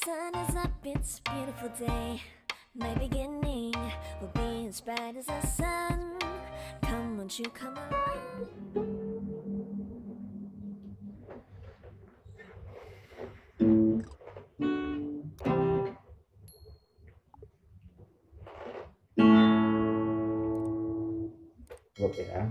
sun is up, it's a beautiful day. My beginning will be as bright as the sun. Come, won't you come around? Gua ya.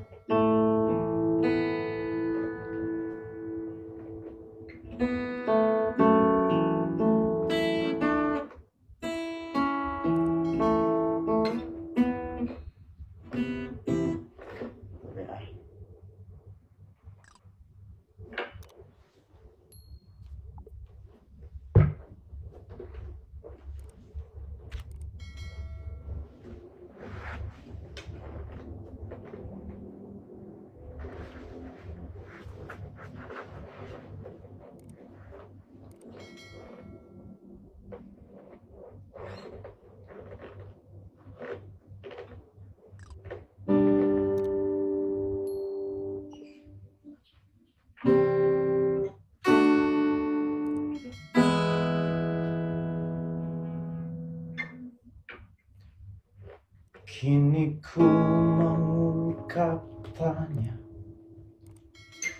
Kini ku mengungkap tanya,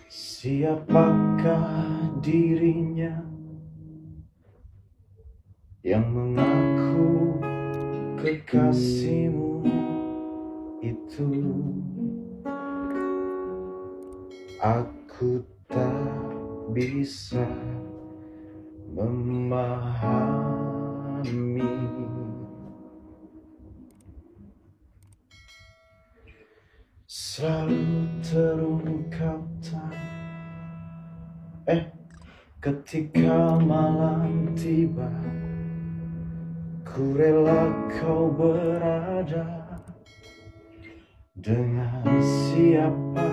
siapakah dirinya yang mengaku kekasihmu itu? Aku tak bisa memahami. Selalu terungkap ketika malam tiba, ku rela kau berada. Dengan siapa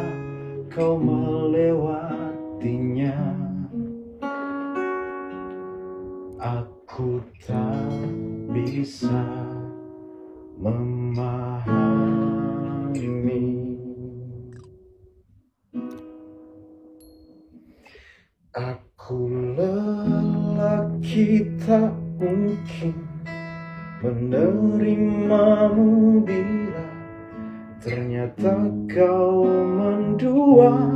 kau melewatinya, aku tak bisa memahami. Aku lelaki tak mungkin menerimamu bila ternyata kau mendua,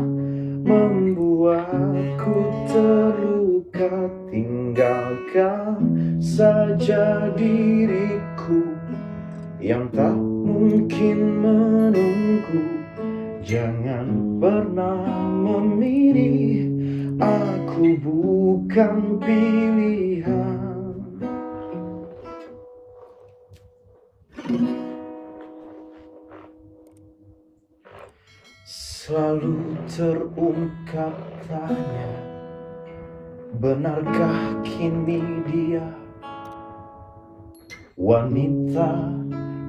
membuatku terluka. Tinggalkan saja diriku yang tak mungkin menunggu. Jangan pernah memilih, aku bukan pilihan. Selalu terungkap tanya, benarkah kini dia wanita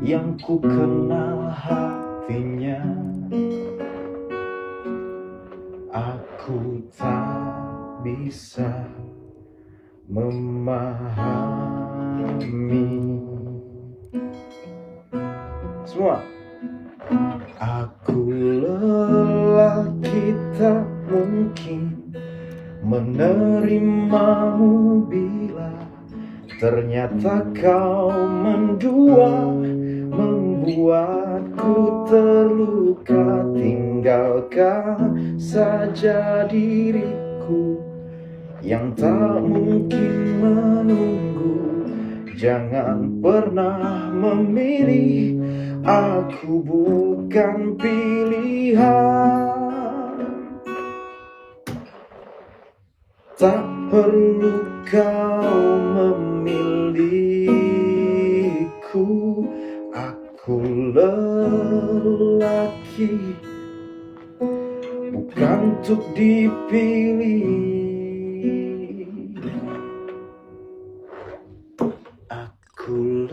yang ku kenal hatinya? Aku tak bisa memahami. Semua. Aku lelaki tak mungkin menerimamu bila ternyata kau mendua, membuatku terluka. Tinggalkan saja diriku yang tak mungkin menunggu. Jangan pernah memilih, aku bukan pilihan. Tak perlu kau memilihku, aku lelaki bukan untuk dipilih. Aku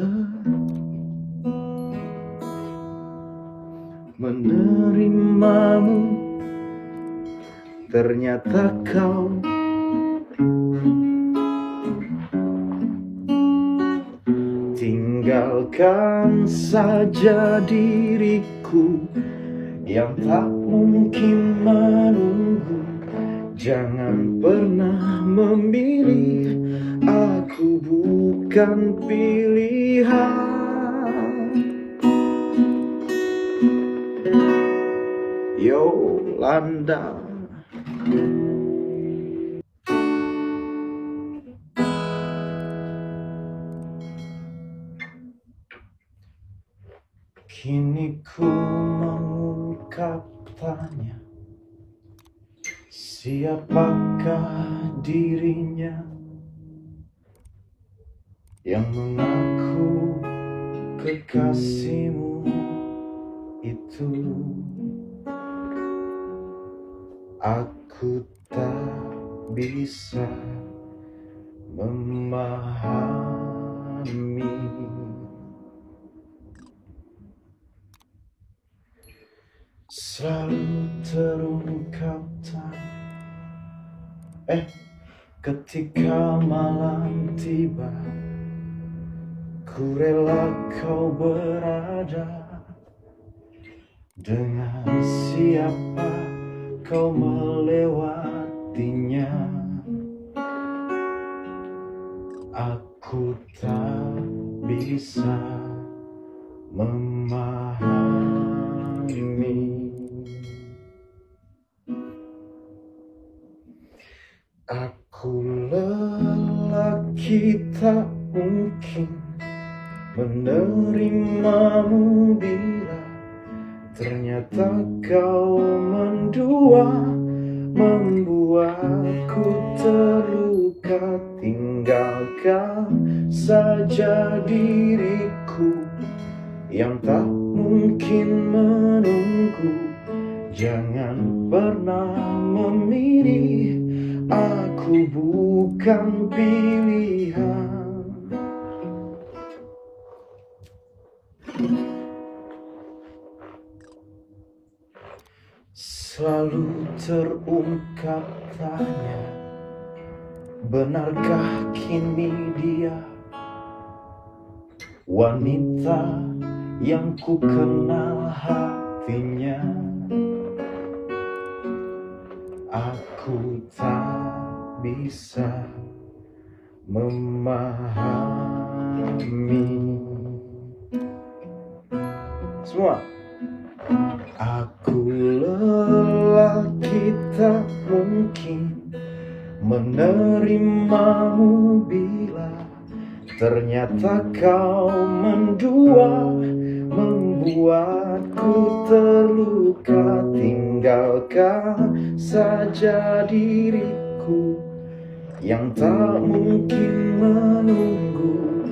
menerimamu, ternyata kau tinggalkan saja diriku yang tak mungkin menunggu. Jangan pernah memilih, aku bukan pilihan. Yolanda. Kini ku mengungkap tanya, siapakah dirinya yang mengaku kekasihmu itu? Aku tak bisa memahami. Selalu terungkap ketika malam tiba, ku rela kau berada. Dengan siapa kau melewatinya, aku tak bisa memahami. Aku lelaki tak mungkin menerimamu bila ternyata kau mendua, membuatku terluka. Tinggalkan saja diriku yang tak mungkin menunggu. Jangan pernah memilih, aku bukan pilihan. Selalu terungkap tanya, benarkah kini dia wanita yang ku kenal hatinya? Aku tak bisa memahami. Semua. Aku lelaki tak mungkin menerimamu bila ternyata kau mendua, membuatku terluka. Tinggalkan saja diriku yang tak mungkin menunggu.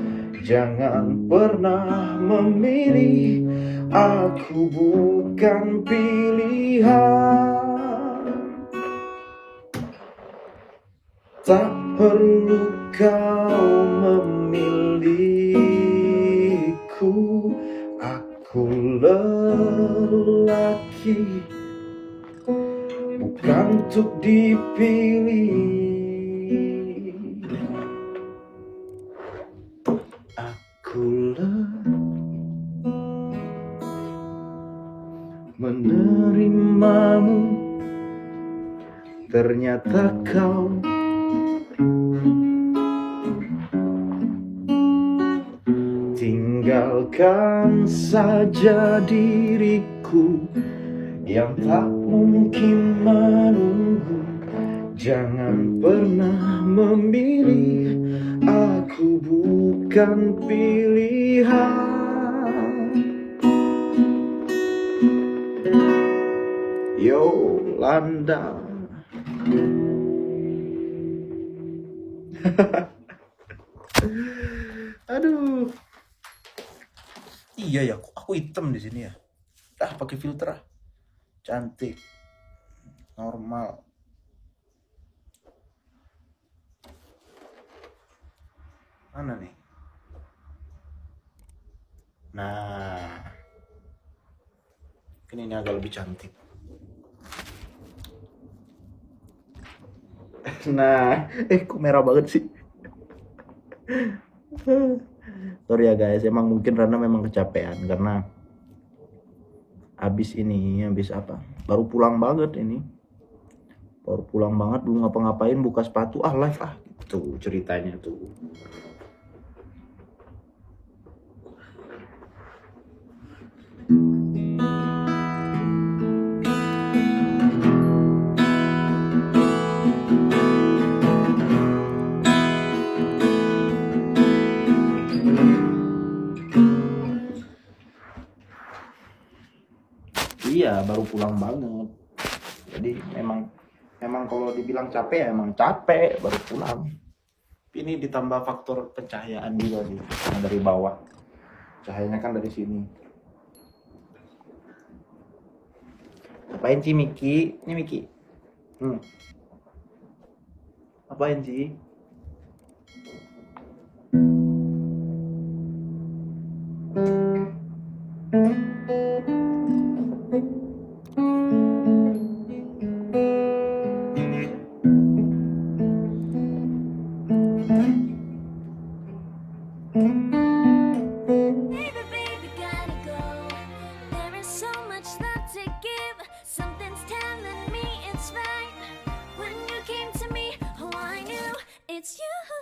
Jangan pernah memilih, aku bukan pilihan. Tak perlu kau memilihku, aku lelaki bukan untuk dipilih. Aku menerimamu, ternyata kau tinggalkan saja diriku yang tak mungkin menunggu. Jangan pernah memilih, aku bukan pilihan. Yolanda. Aduh. Iya ya, aku hitam di sini ya. Pakai filter ah. Cantik. Normal. Mana nih? Nah. Ini agak lebih cantik. Nah, kok merah banget sih? Sorry ya guys, emang mungkin Rana memang kecapean karena habis apa? Baru pulang banget ini. Baru pulang banget, belum ngapa-ngapain, buka sepatu, live gitu ceritanya tuh. Iya, baru pulang banget. Jadi memang kalau dibilang capek ya emang capek, baru pulang. Ini ditambah faktor pencahayaan juga sih, yang dari bawah. Cahayanya kan dari sini. Apain sih Miki? Ini Miki. Apain sih? Baby, baby, gotta go. There is so much love to give. Something's telling me it's right. When you came to me, oh, I knew it's you.